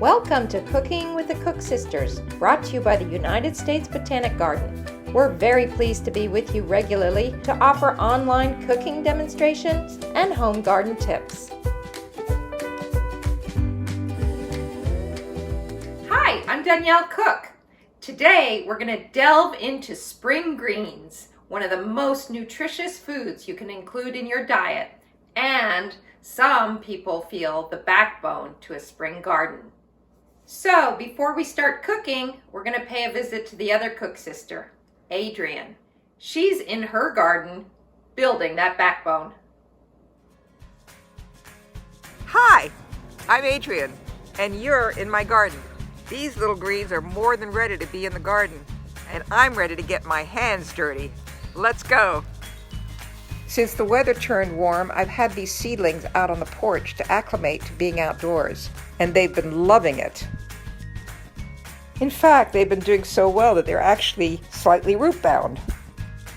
Welcome to Cooking with the Cook Sisters, brought to you by the United States Botanic Garden. We're very pleased to be with you regularly to offer online cooking demonstrations and home garden tips. Hi, I'm Danielle Cook. Today we're going to delve into spring greens, one of the most nutritious foods you can include in your diet, and some people feel the backbone to a spring garden. So before we start cooking, we're going to pay a visit to the other cook sister, Adrienne. She's in her garden building that backbone. Hi, I'm Adrienne, and you're in my garden. These little greens are more than ready to be in the garden, and I'm ready to get my hands dirty. Let's go. Since the weather turned warm, I've had these seedlings out on the porch to acclimate to being outdoors, and they've been loving it. In fact, they've been doing so well that they're actually slightly root-bound.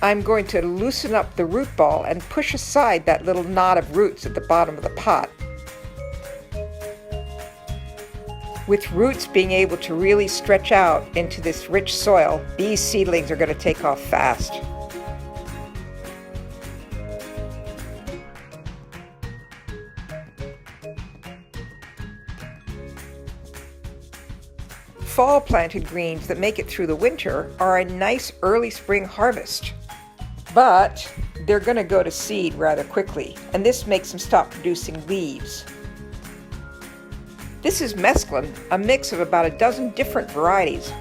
I'm going to loosen up the root ball and push aside that little knot of roots at the bottom of the pot. With roots being able to really stretch out into this rich soil, these seedlings are going to take off fast. Fall planted greens that make it through the winter are a nice early spring harvest. But they're going to go to seed rather quickly, and this makes them stop producing leaves. This is mesclun, a mix of about a dozen different varieties.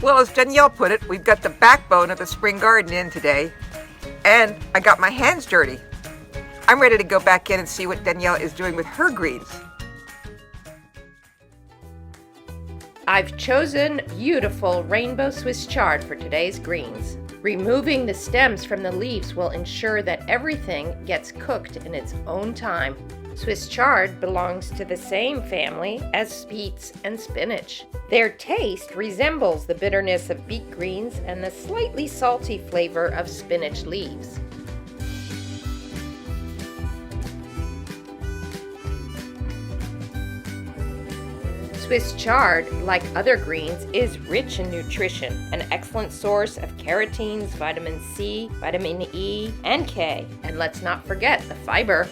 Well, as Danielle put it, we've got the backbone of the spring garden in today, and I got my hands dirty. I'm ready to go back in and see what Danielle is doing with her greens. I've chosen beautiful rainbow Swiss chard for today's greens. Removing the stems from the leaves will ensure that everything gets cooked in its own time. Swiss chard belongs to the same family as beets and spinach. Their taste resembles the bitterness of beet greens and the slightly salty flavor of spinach leaves. Swiss chard, like other greens, is rich in nutrition, an excellent source of carotenes, vitamin C, vitamin E, and K. And let's not forget the fiber.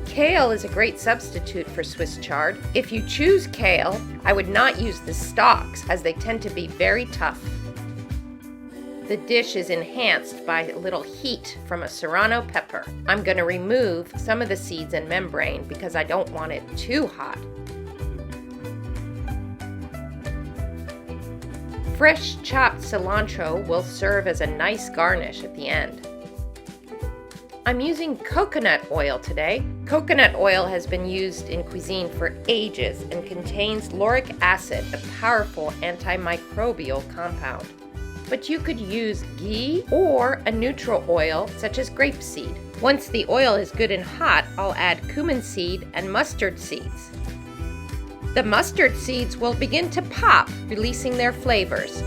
Kale is a great substitute for Swiss chard. If you choose kale, I would not use the stalks as they tend to be very tough. The dish is enhanced by a little heat from a serrano pepper. I'm going to remove some of the seeds and membrane because I don't want it too hot. Fresh chopped cilantro will serve as a nice garnish at the end. I'm using coconut oil today. Coconut oil has been used in cuisine for ages and contains lauric acid, a powerful antimicrobial compound. But you could use ghee or a neutral oil such as grapeseed. Once the oil is good and hot, I'll add cumin seed and mustard seeds. The mustard seeds will begin to pop, releasing their flavors.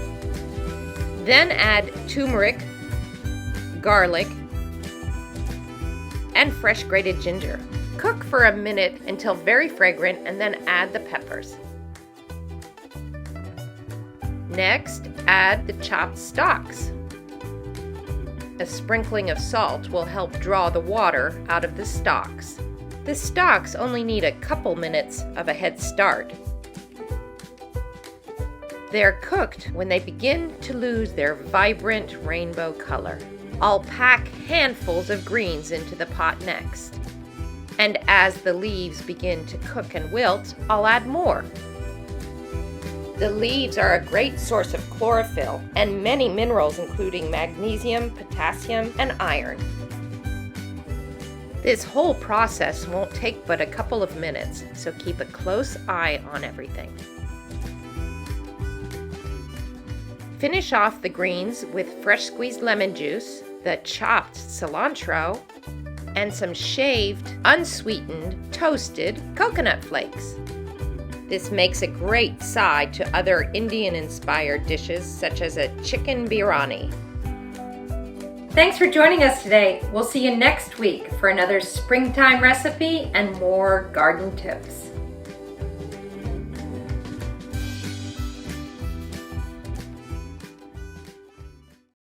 Then add turmeric, garlic, and fresh grated ginger. Cook for a minute until very fragrant and then add the peppers. Next, add the chopped stalks. A sprinkling of salt will help draw the water out of the stalks. The stalks only need a couple minutes of a head start. They're cooked when they begin to lose their vibrant rainbow color. I'll pack handfuls of greens into the pot next. And as the leaves begin to cook and wilt, I'll add more. The leaves are a great source of chlorophyll and many minerals including magnesium, potassium, and iron. This whole process won't take but a couple of minutes, so keep a close eye on everything. Finish off the greens with fresh squeezed lemon juice, the chopped cilantro, and some shaved, unsweetened, toasted coconut flakes. This makes a great side to other Indian-inspired dishes such as a chicken biryani. Thanks for joining us today. We'll see you next week for another springtime recipe and more garden tips.